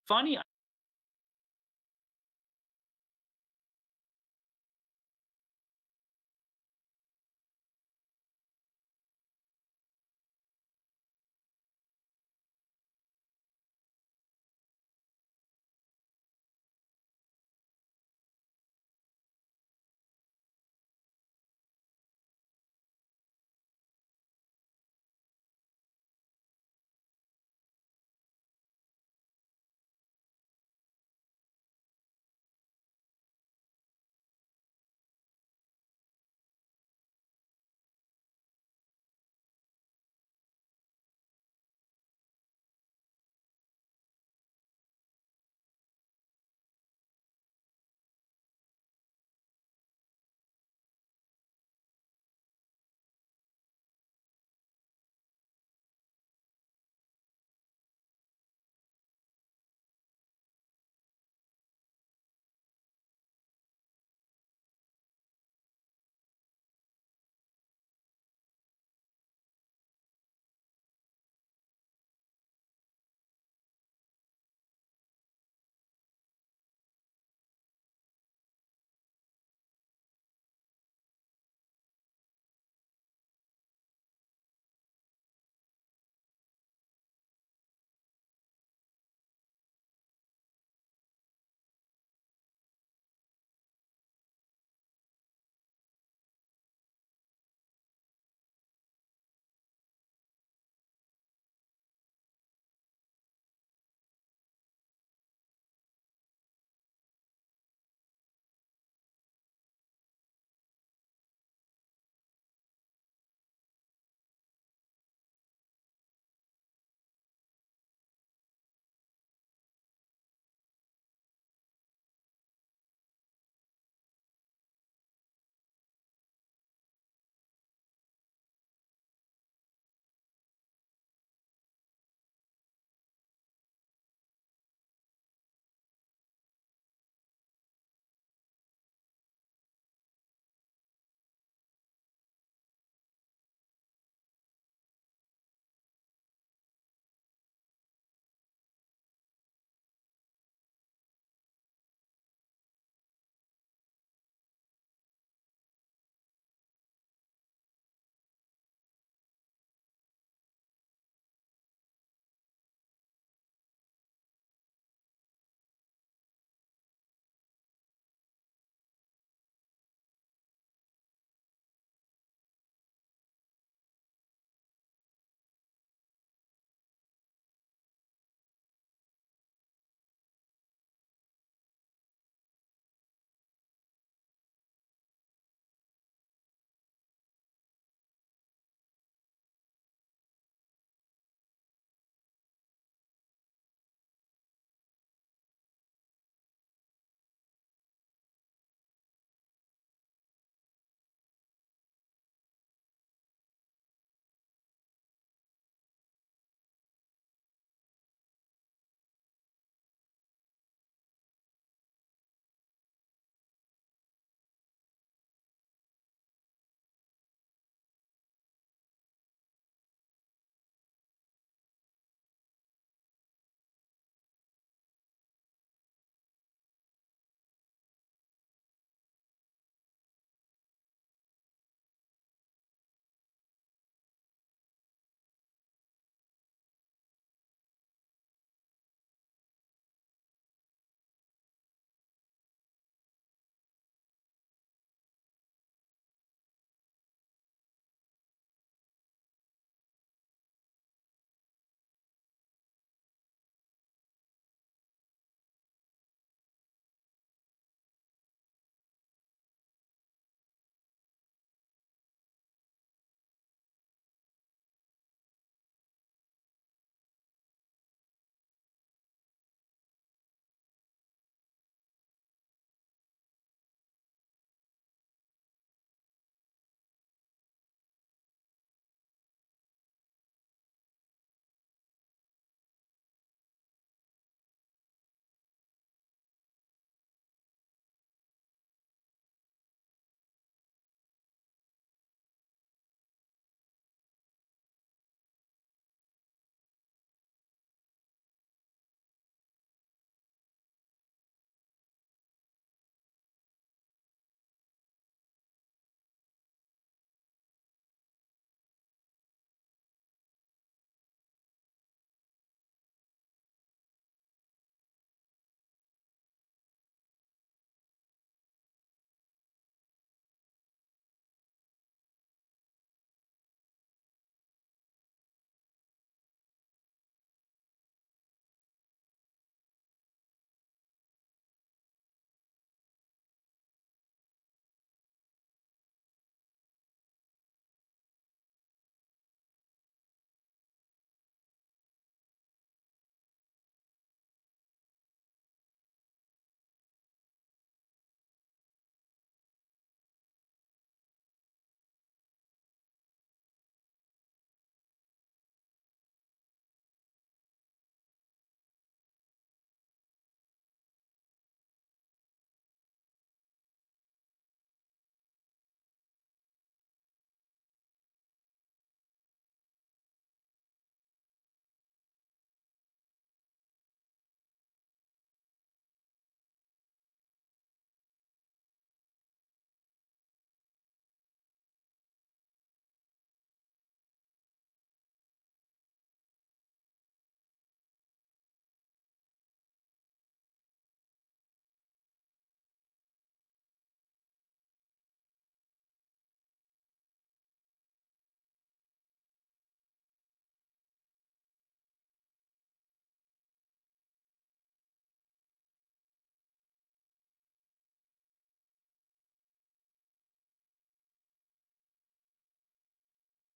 funny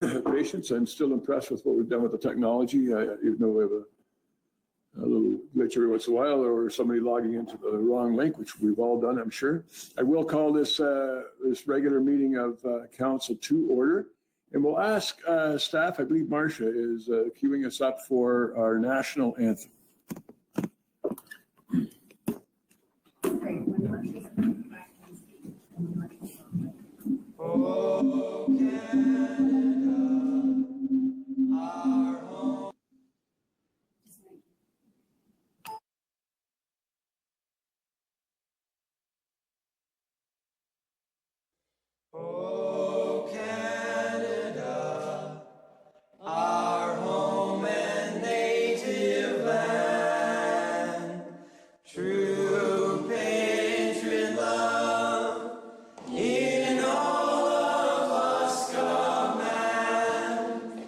patience. I'm still impressed with what we've done with the technology. Even though we have a little glitch every once in a while, or somebody logging into the wrong link, which we've all done, I'm sure. I will call this regular meeting of council to order, and we'll ask staff. I believe Marcia is queuing us up for our national anthem. Oh, Canada, our home. Oh, Canada, our home and native land, true patriot love in all of us command.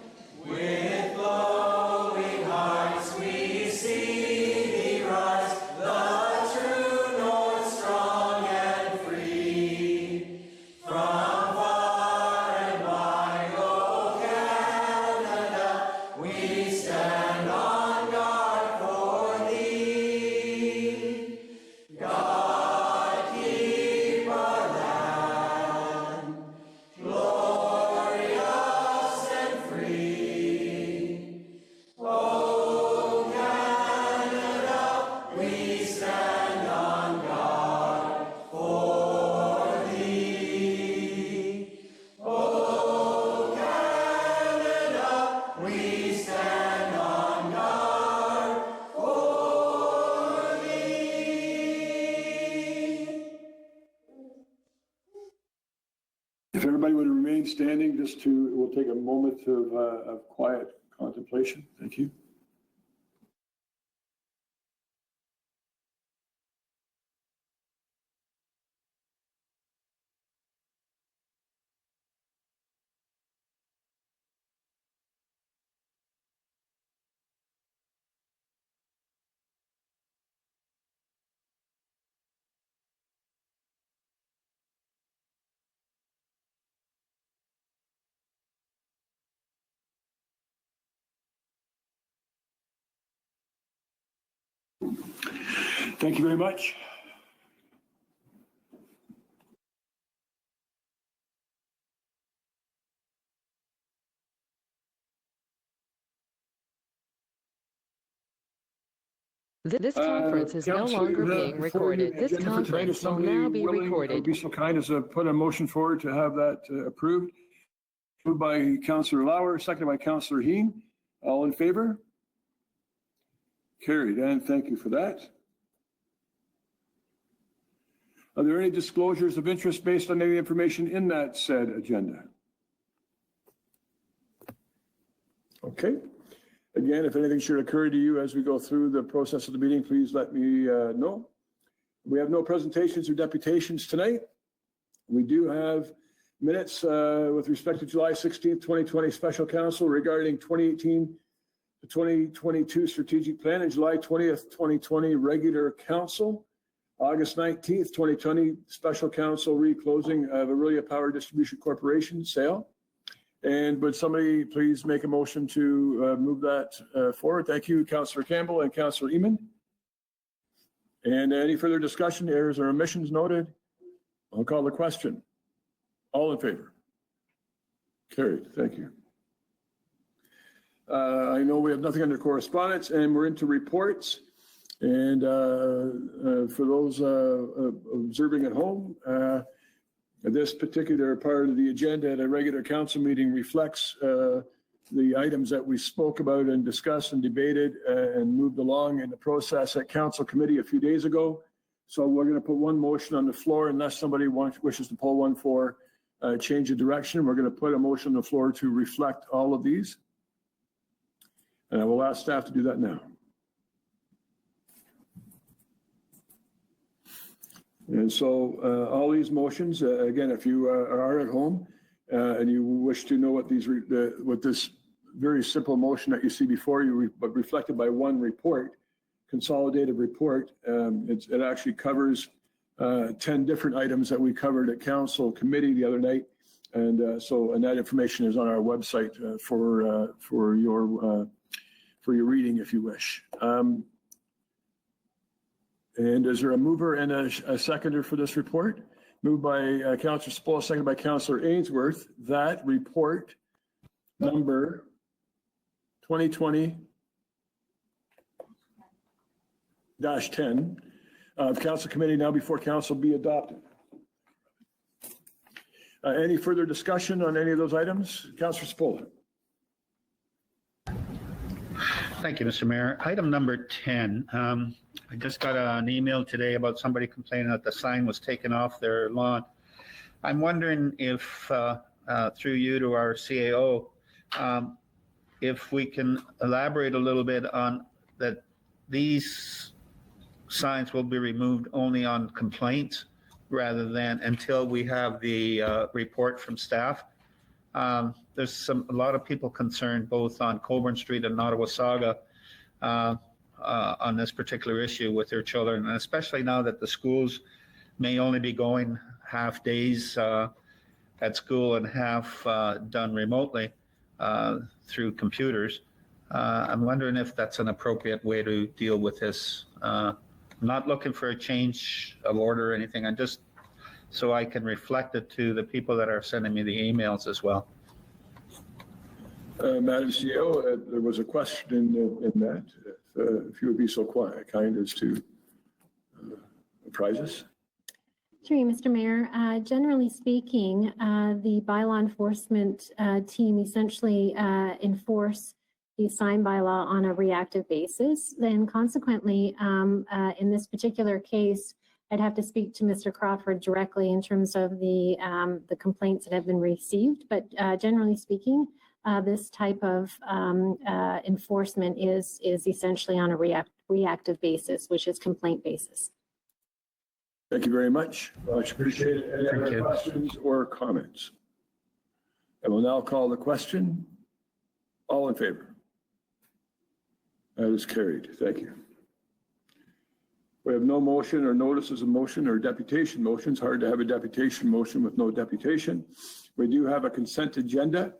With glowing hearts we see thee rise, the true north, strong and free. From far and wide, oh Canada, we stand on guard for thee. God keep our land glorious and free. Oh Canada, we stand on guard for thee. Oh Canada, we stand on guard for thee. If everybody would remain standing, we'll take a moment of quiet contemplation. Thank you. Thank you very much. This conference is no longer being recorded. This conference will now be recorded. Be so kind as to put a motion forward to have that approved. Moved by Councillor Lauer, seconded by Councillor Heen. All in favor? Carried, and thank you for that. Are there any disclosures of interest based on any information in that said agenda? Okay. Again, if anything should occur to you as we go through the process of the meeting, please let me know. We have no presentations or deputations tonight. We do have minutes with respect to July 16th, 2020 Special Council regarding 2018 to 2022 Strategic Plan, and July 20th, 2020 Regular Council. August 19th, 2020 Special Council reclosing of Orillia Power Distribution Corporation sale. And would somebody please make a motion to move that forward? Thank you, Councillor Campbell and Councillor Eamon. And any further discussion, errors or omissions noted? I'll call the question. All in favor? Carried. Thank you. I know we have nothing under correspondence, and we're into reports. And for those observing at home, this particular part of the agenda at a regular council meeting reflects the items that we spoke about and discussed and debated and moved along in the process at council committee a few days ago. So we're going to put one motion on the floor unless somebody wishes to pull one for change of direction. We're going to put a motion on the floor to reflect all of these. And I will ask staff to do that now. And so all these motions, again, if you are at home and you wish to know what this very simple motion that you see before you, but reflected by one report, consolidated report, it actually covers 10 different items that we covered at council committee the other night. And that information is on our website for your reading if you wish. And is there a mover and a seconder for this report? Moved by Councillor Sproul, seconded by Councillor Ainsworth, that report number 2020-10 of Council Committee now before Council be adopted. Any further discussion on any of those items? Councillor Sproul. Thank you, Mr. Mayor. Item number 10. I just got an email today about somebody complaining that the sign was taken off their lawn. I'm wondering if, through you to our CAO, if we can elaborate a little bit on that these signs will be removed only on complaints rather than until we have the report from staff. There's a lot of people concerned both on Colburn Street and Nottawasaga on this particular issue with their children, and especially now that the schools may only be going half days at school and half done remotely through computers. I'm wondering if that's an appropriate way to deal with this. I'm not looking for a change of order or anything. I'm just so I can reflect it to the people that are sending me the emails as well. Madam CEO, there was a question in that. If you would be so kind as to apprise us. Sure, Mr. Mayor. Generally speaking, the bylaw enforcement team essentially enforce the sign bylaw on a reactive basis. Then consequently, in this particular case, I'd have to speak to Mr. Crawford directly in terms of the complaints that have been received. But generally speaking, this type of enforcement is essentially on a reactive basis, which is complaint basis. Thank you very much. Much appreciated. Any other questions or comments? I will now call the question. All in favor? That is carried. Thank you. We have no motion or notices of motion or deputation motions. Hard to have a deputation motion with no deputation. We do have a consent agenda,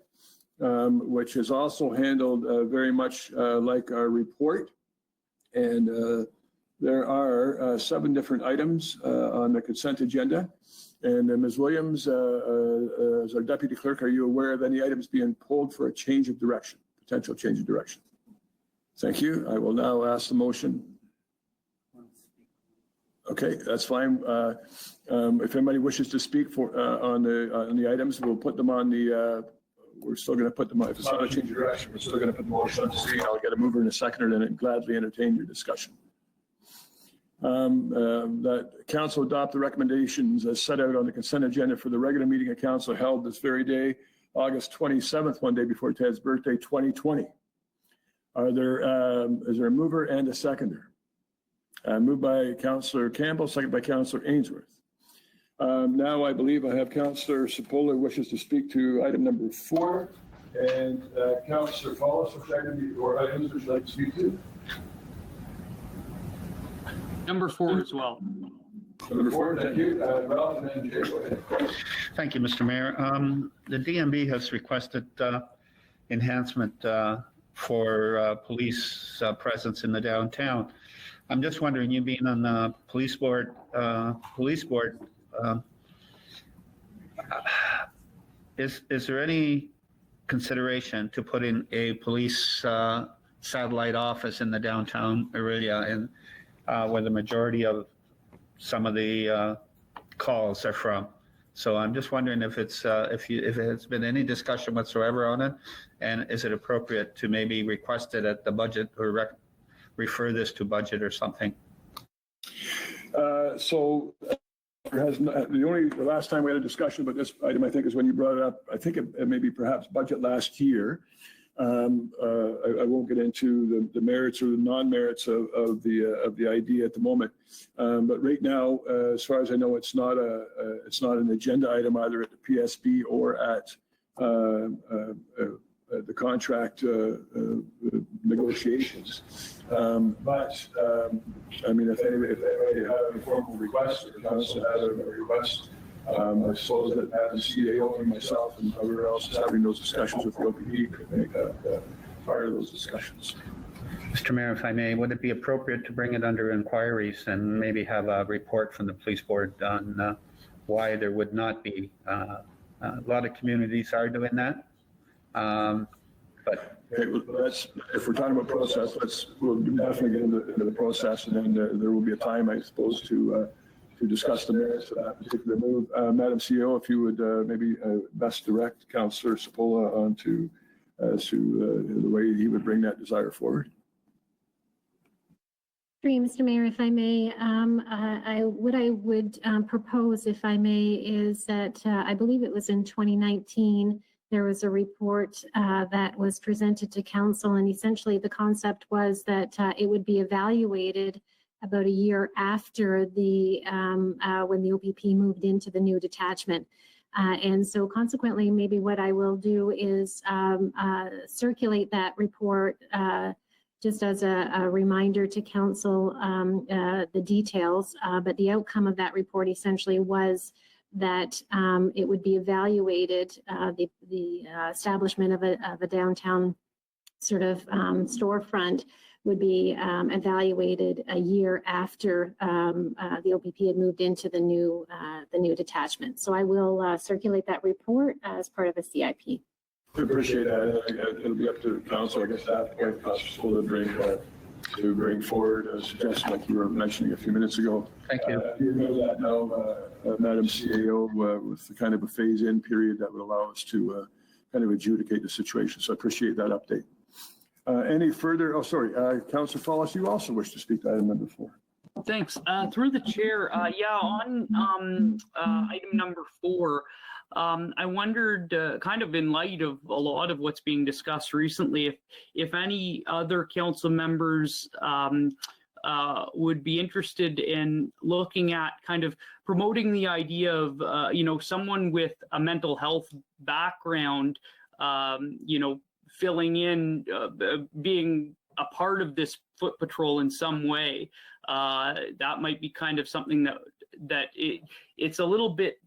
which is also handled very much like our report. And there are 7 different items on the consent agenda. And Ms. Williams, as our deputy clerk, are you aware of any items being pulled for a change of direction, potential change of direction? Thank you. I will now ask the motion. Okay, that's fine. If anybody wishes to speak on the items, we'll put them on the. We're still going to put them on. If it's not a change of direction, we're still going to put the motion on the screen. I'll get a mover and a seconder, and gladly entertain your discussion. That council adopt the recommendations as set out on the consent agenda for the regular meeting of council held this very day, August 27th, one day before Ted's birthday, 2020. Is there a mover and a seconder? Moved by Councillor Campbell, second by Councillor Ainsworth. Now I believe I have Councillor Cipolla wishes to speak to item number 4, and Councillor Follis, or items would you like to speak to? Number 4 as well. Number 4, thank you. Ralph, and then Jay, go ahead. Thank you, Mr. Mayor. The DMV has requested enhancement for police presence in the downtown. I'm just wondering, you being on the police board, is there any consideration to put in a police satellite office in the downtown Orillia, and where the majority of some of the calls are from? So I'm just wondering if it's if it has been any discussion whatsoever on it, and is it appropriate to maybe request it at the budget or refer this to budget or something? So the last time we had a discussion about this item, I think, is when you brought it up. I think it maybe perhaps budget last year. I won't get into the merits or the non-merits of the idea at the moment. But right now, as far as I know, it's not an agenda item either at the PSB or at the contract negotiations. But I mean, if anybody had a formal request or council had a request, I suppose that the CAO and myself and whoever else is having those discussions with the OPP could make that part of those discussions. Mr. Mayor, if I may, would it be appropriate to bring it under inquiries and maybe have a report from the police board on why there would not be? A lot of communities are doing that. But Okay, well, if we're talking about process, we'll definitely get into the process, and then there will be a time, I suppose, to discuss the merits of that particular move. Madam CEO, if you would maybe best direct Councillor Cipolla onto the way he would bring that desire forward. Mr. Mayor, if I may, what I would propose, if I may, is that I believe it was in 2019, there was a report that was presented to council, and essentially the concept was that it would be evaluated about a year after the when the OPP moved into the new detachment. And so consequently, maybe what I will do is circulate that report just as a reminder to council, the details, but the outcome of that report essentially was that it would be evaluated, the establishment of a downtown sort of storefront would be evaluated a year after the OPP had moved into the new detachment. So I will circulate that report as part of a CIP. I appreciate that. It'll be up to council, I guess, at that point, possible to bring forward a suggestion like you were mentioning a few minutes ago. thank you. You know that now, Madam CAO, with the kind of a phase-in period that would allow us to kind of adjudicate the situation. So I appreciate that update. Any further? Oh, sorry, Councillor Follis, you also wish to speak to item number 4. Thanks. Through the chair, yeah, on item number 4, I wondered, kind of in light of a lot of what's being discussed recently, if any other council members would be interested in looking at kind of promoting the idea of, someone with a mental health background, filling in, being a part of this foot patrol in some way. That might be kind of something that it's a little bit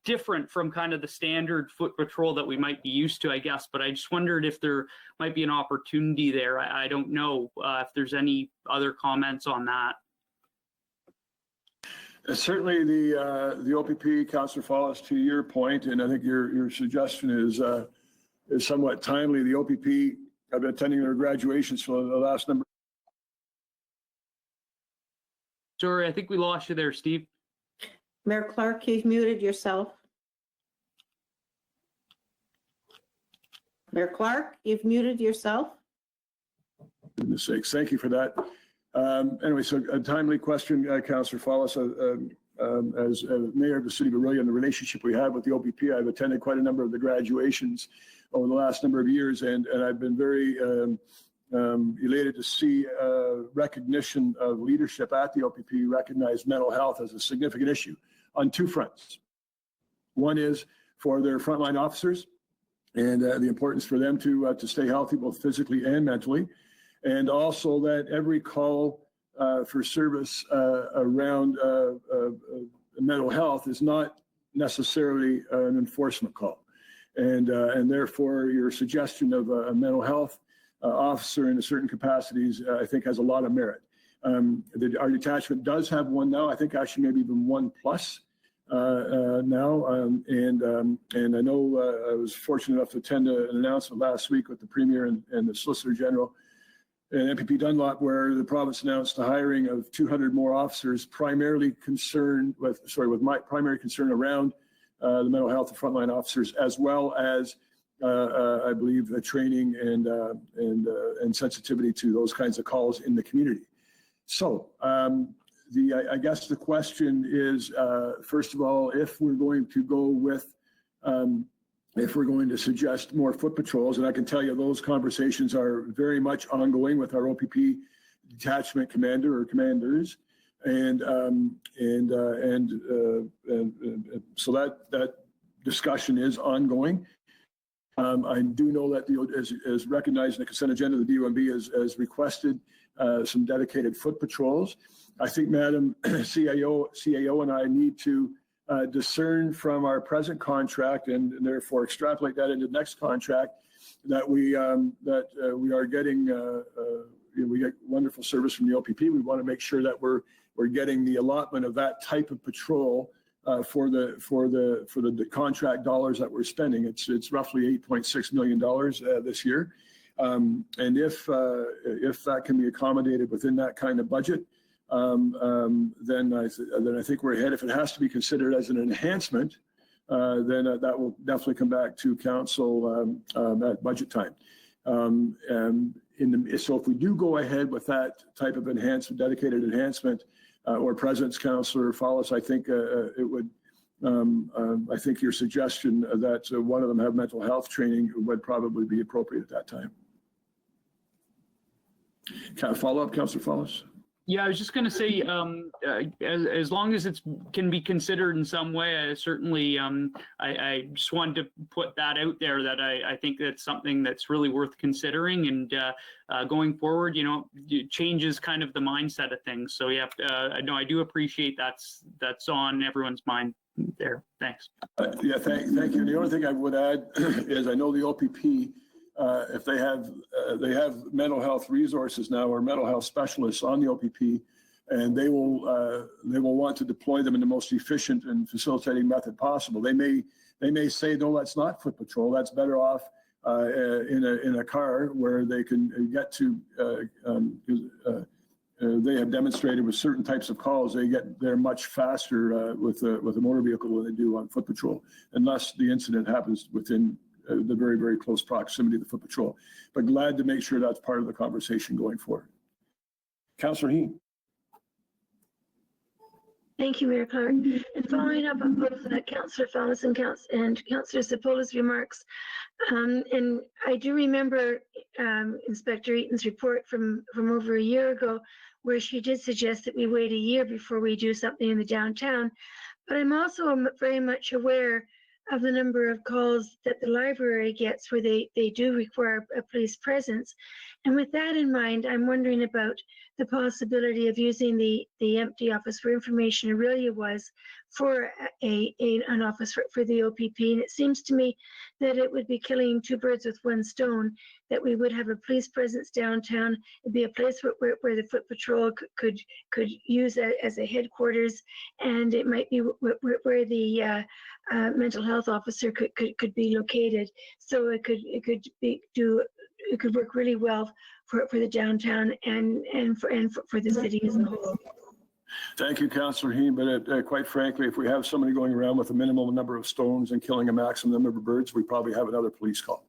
different from kind of the standard foot patrol that we might be used to, I guess. But I just wondered if there might be an opportunity there. I don't know if there's any other comments on that. Certainly the OPP, Councillor Follis, to your point, and I think your suggestion is somewhat timely. The OPP, I've been attending their graduations for the last number. Sorry, I think we lost you there, Steve. Mayor Clark, you've muted yourself. Mayor Clark, you've muted yourself. Goodness sakes, thank you for that. Anyway, so a timely question, Councillor Follis. As mayor of the city of Orillia and the relationship we have with the OPP, I've attended quite a number of the graduations over the last number of years, and I've been very elated to see recognition of leadership at the OPP recognize mental health as a significant issue on 2 fronts. One is for their frontline officers and the importance for them to stay healthy, both physically and mentally, and also that every call for service around mental health is not necessarily an enforcement call. And therefore, your suggestion of a mental health officer in certain capacities, I think, has a lot of merit. Our detachment does have one now. I think actually maybe even 1+ now. And I know I was fortunate enough to attend an announcement last week with the Premier and the Solicitor General and MPP Dunlop, where the province announced the hiring of 200 more officers, primarily concerned with my primary concern around the mental health of frontline officers, as well as I believe the training and sensitivity to those kinds of calls in the community. So I guess the question is, first of all, if we're going to go with, if we're going to suggest more foot patrols, and I can tell you those conversations are very much ongoing with our OPP detachment commander or commanders, and so that discussion is ongoing. I do know that as recognized in the consent agenda, the DOMB has requested some dedicated foot patrols. I think Madam CAO and I need to discern from our present contract and therefore extrapolate that into the next contract that we are getting we get wonderful service from the OPP. We want to make sure that we're getting the allotment of that type of patrol for the contract dollars that we're spending. It's roughly $8.6 million this year, and if that can be accommodated within that kind of budget, then I think we're ahead. If it has to be considered as an enhancement, then that will definitely come back to council at budget time. So if we do go ahead with that type of enhancement, dedicated enhancement, or President's Councillor Follis, I think it would. I think your suggestion that one of them have mental health training would probably be appropriate at that time. Can I follow up, Councillor Follis? Yeah, I was just going to say, as long as it can be considered in some way, I certainly, I just wanted to put that out there that I think that's something that's really worth considering, and going forward, it changes kind of the mindset of things. So yeah, no, I do appreciate that's on everyone's mind there. Thanks. Yeah, thank you. The only thing I would add is I know the OPP. If they have mental health resources now or mental health specialists on the OPP, and they will want to deploy them in the most efficient and facilitating method possible. They may say, no, that's not foot patrol. That's better off in a car where they can get to. They have demonstrated with certain types of calls they get there much faster with a motor vehicle than they do on foot patrol, unless the incident happens within the very, very close proximity of the foot patrol. But glad to make sure that's part of the conversation going forward. Councillor Heen. Thank you, Mayor Clark. And following up on both Councillor Follis and Councillor Sepola's remarks, and I do remember Inspector Eaton's report from over a year ago, where she did suggest that we wait a year before we do something in the downtown. But I'm also very much aware of the number of calls that the library gets where they do require a police presence. And with that in mind, I'm wondering about the possibility of using the empty office where Information Orillia was for an office for the OPP. And it seems to me that it would be killing two birds with one stone, that we would have a police presence downtown. It'd be a place where the foot patrol could use as a headquarters, and it might be where the mental health officer could be located. So it could work really well for the downtown and for the city as a whole. Thank you, Councillor Heen. But quite frankly, if we have somebody going around with a minimal number of stones and killing a maximum number of birds, we probably have another police call.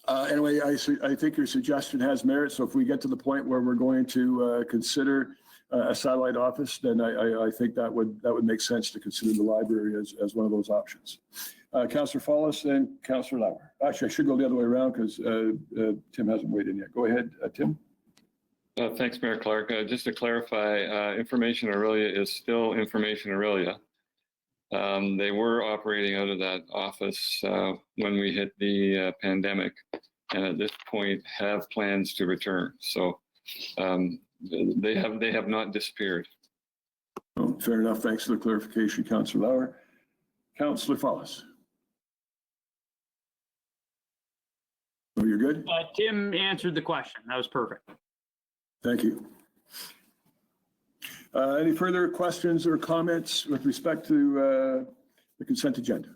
Anyway, I think your suggestion has merit. So if we get to the point where we're going to consider a satellite office, then I think that would make sense to consider the library as one of those options. Councillor Follis and Councillor Lauer. Actually, I should go the other way around because Tim hasn't weighed in yet. Go ahead, Tim. Thanks, Mayor Clark. Just to clarify, Information Orillia is still Information Orillia. They were operating out of that office when we hit the pandemic, and at this point have plans to return. So they have not disappeared. Oh, fair enough. Thanks for the clarification, Councillor Lauer. Councillor Follis. Oh, you're good? Tim answered the question. That was perfect. Thank you. Any further questions or comments with respect to the consent agenda?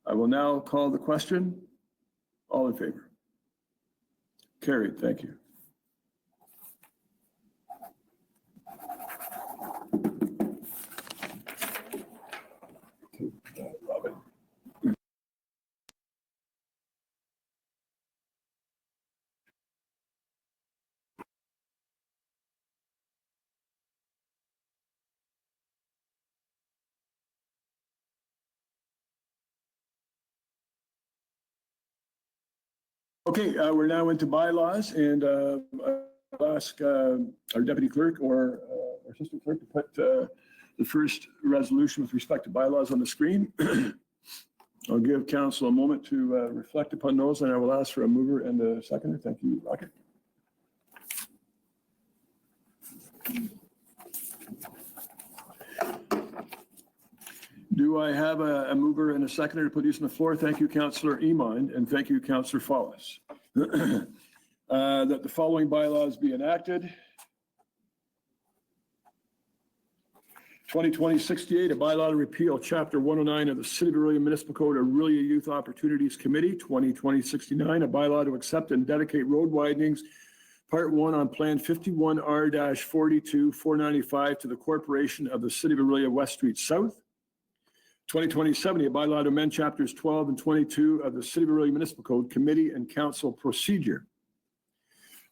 I will now call the question. All in favor? Carried. Thank you. Robin. Okay, we're now into bylaws, and I'll ask our deputy clerk or our assistant clerk to put the first resolution with respect to bylaws on the screen. I'll give council a moment to reflect upon those, and I will ask for a mover and a seconder. Thank you, Rocket. Do I have a mover and a seconder to put these on the floor? Thank you, Councillor Iman, and thank you, Councillor Fallis. That the following bylaws be enacted. 2020-68, a bylaw to repeal Chapter 109 of the City of Orillia Municipal Code, Orillia Youth Opportunities Committee. 2020-69, a bylaw to accept and dedicate road widenings, Part 1 on Plan 51R-42-495 to the Corporation of the City of Orillia West Street South. 2020-70, a bylaw to amend Chapters 12 and 22 of the City of Orillia Municipal Code, Committee and Council Procedure.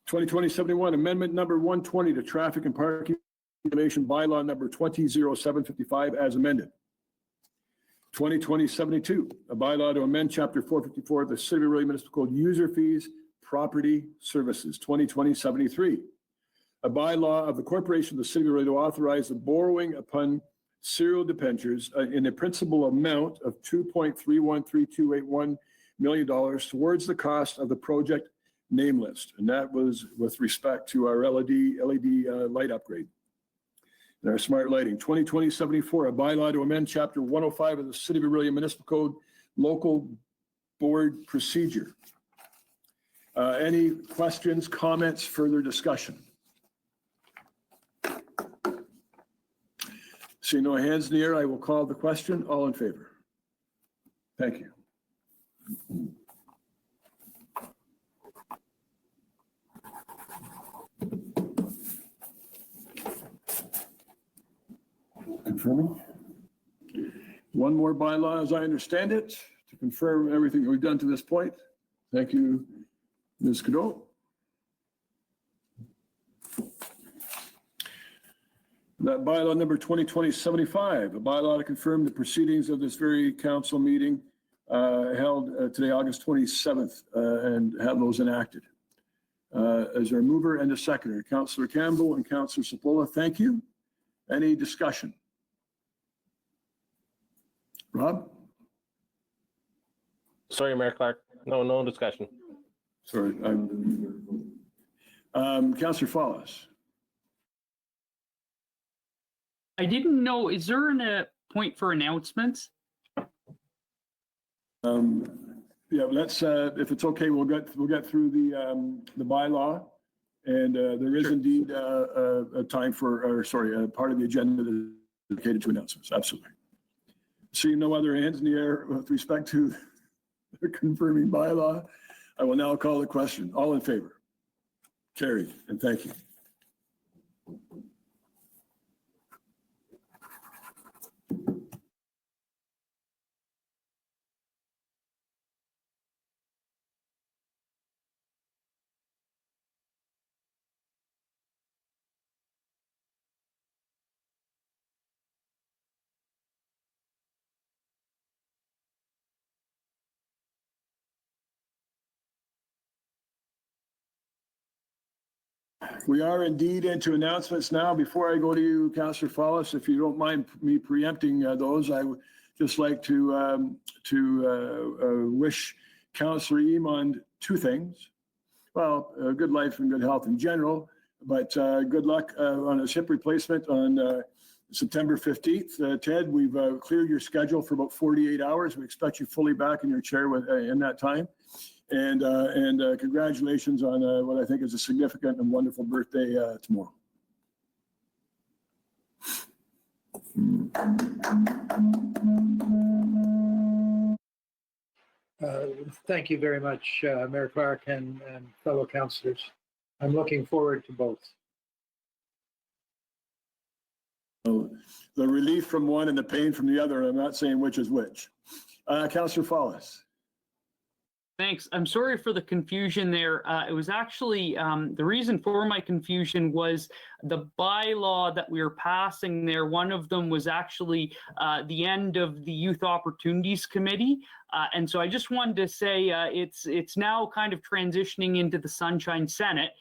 2020-71, Amendment Number 120 to Traffic and Parking Regulation Bylaw Number 200755 as amended. 2020-72, a bylaw to amend Chapter 454 of the City of Orillia Municipal Code, User Fees, Property Services. 2020-73, a bylaw of the Corporation of the City of Orillia to authorize the borrowing upon serial debentures in a principal amount of $2.313281 million towards the cost of the project name list. And that was with respect to our LED light upgrade and our smart lighting. 2020-74, a bylaw to amend Chapter 105 of the City of Orillia Municipal Code, Local Board Procedure. Any questions, comments, further discussion? See no hands in the air, I will call the question. All in favor? Thank you. Confirming. One more bylaw, as I understand it, to confirm everything we've done to this point. Thank you, Ms. Cadeau. That bylaw number 2020-75, a bylaw to confirm the proceedings of this very council meeting held today, August 27th, and have those enacted. As our mover and a seconder, Councillor Campbell and Councillor Cipolla, thank you. Any discussion? Rob? Sorry, Mayor Clark. No discussion. Sorry. Councillor Fallis. I didn't know, is there a point for announcements? Yeah, let's, if it's okay, we'll get through the bylaw. And there is indeed a time for, a part of the agenda that is dedicated to announcements. Absolutely. Seeing no other hands in the air with respect to the confirming bylaw, I will now call the question. All in favor? Carried, and thank you. We are indeed into announcements now. Before I go to you, Councillor Fallis, if you don't mind me preempting those, I would just like to wish Councillor Iman two things. Well, good life and good health in general, but good luck on his hip replacement on September 15th. Ted, we've cleared your schedule for about 48 hours. We expect you fully back in your chair in that time. And congratulations on what I think is a significant and wonderful birthday tomorrow. Thank you very much, Mayor Clark and fellow councillors. I'm looking forward to both. So the relief from one and the pain from the other, I'm not saying which is which. Councillor Fallis. Thanks. I'm sorry for the confusion there. It was actually, the reason for my confusion was the bylaw that we were passing there. One of them was actually the end of the Youth Opportunities Committee. And so I just wanted to say it's now kind of transitioning into the Sunshine Senate,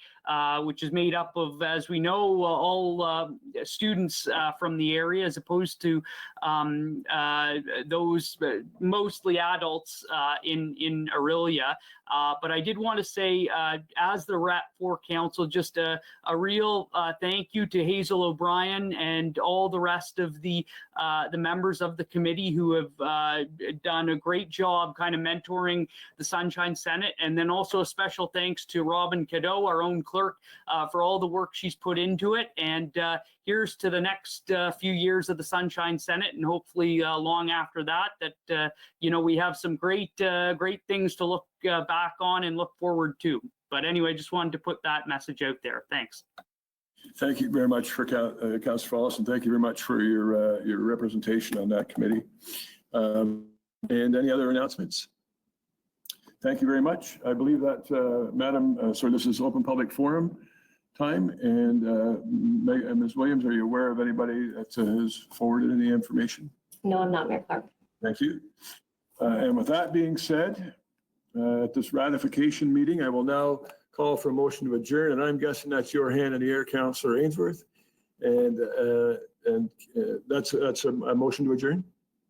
which is made up of, as we know, all students from the area, as opposed to those mostly adults in Orillia. But I did want to say, as the rep for council, just a real thank you to Hazel O'Brien and all the rest of the members of the committee who have done a great job kind of mentoring the Sunshine Senate. And then also a special thanks to Robin Cadeau, our own clerk, for all the work she's put into it. And here's to the next few years of the Sunshine Senate, and hopefully long after that, we have some great things to look back on and look forward to. But anyway, just wanted to put that message out there. Thanks. Thank you very much for Councillor Follis, and thank you very much for your representation on that committee. And any other announcements? Thank you very much. I believe that, this is open public forum time, and Ms. Williams, are you aware of anybody that has forwarded any information? No, I'm not, Mayor Clark. Thank you. And with that being said, at this ratification meeting, I will now call for a motion to adjourn, and I'm guessing that's your hand in the air, Councillor Ainsworth. And that's a motion to adjourn.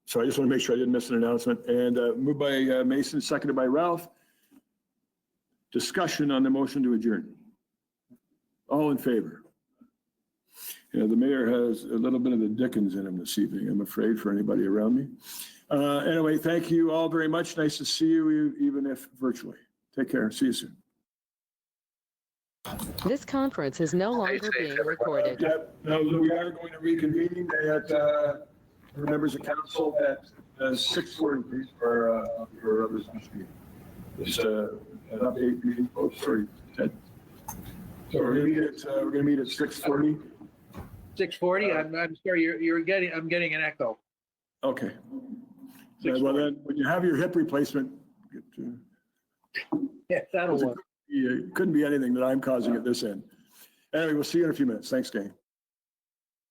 So I just want to make sure I didn't miss an announcement. And moved by Mason, seconded by Ralph. Discussion on the motion to adjourn. All in favor? The mayor has a little bit of the Dickens in him this evening, I'm afraid, for anybody around me. Anyway, thank you all very much. Nice to see you, even if virtually. Take care. See you soon. This conference is no longer being recorded. Now, we are going to reconvene at members of council at 6:40, please, for this meeting. Just an update meeting. Oh, sorry, Ted. So we're going to meet at 6:40. 6:40. I'm sorry. I'm getting an echo. Okay. Well, then, when you have your hip replacement, Yeah, that'll work. It couldn't be anything that I'm causing at this end. Anyway, we'll see you in a few minutes. Thanks, gang.